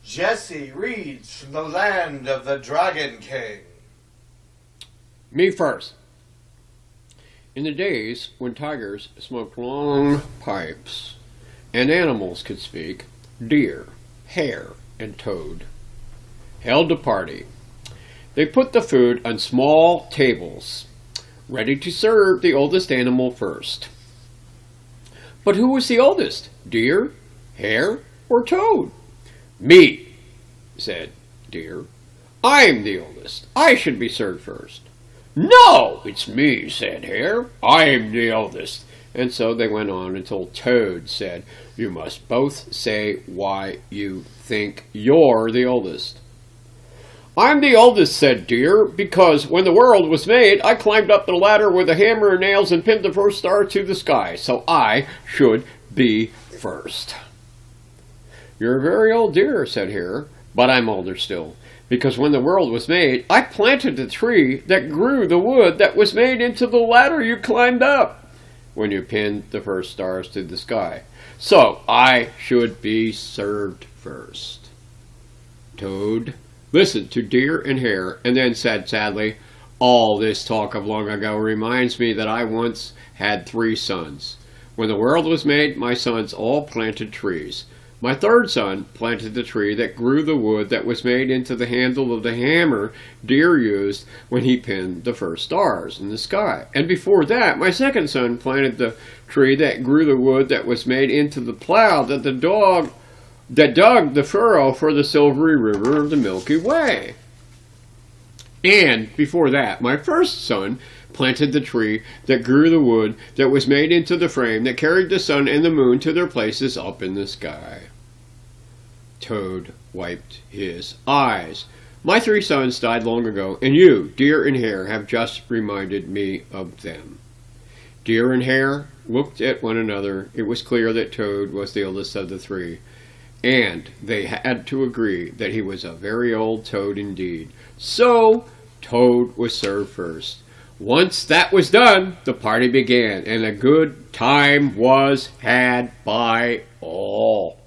Jesse reads from the land of the Dragon King. Me first. In the days when tigers smoked long pipes and animals could speak, deer, hare, and toad held a party. They put the food on small tables, ready to serve the oldest animal first. But who was the oldest, deer, hare, or toad? Me, said Deer. I'm the oldest. I should be served first. No, it's me, said Hare. I'm the oldest. And so they went on until Toad said, you must both say why you think you're the oldest. I'm the oldest, said Deer, because when the world was made, I climbed up the ladder with a hammer and nails and pinned the first star to the sky, so I should be first. You're a very old deer, said Hare, but I'm older still, because when the world was made, I planted the tree that grew the wood that was made into the ladder you climbed up when you pinned the first stars to the sky. So I should be served first. Toad listened to Deer and Hare and then said sadly, all this talk of long ago reminds me that I once had 3 sons. When the world was made, my sons all planted trees. My third son planted the tree that grew the wood that was made into the handle of the hammer Deer used when he pinned the first stars in the sky. And before that, my second son planted the tree that grew the wood that was made into the plow that dug the furrow for the silvery river of the Milky Way. And before that, my first son planted the tree that grew the wood that was made into the frame that carried the sun and the moon to their places up in the sky. Toad wiped his eyes. My 3 sons died long ago, and you, Deer and Hare, have just reminded me of them. Deer and Hare looked at one another. It was clear that Toad was the oldest of the 3, and they had to agree that he was a very old toad indeed. So Toad was served first. Once that was done, the party began, and a good time was had by all.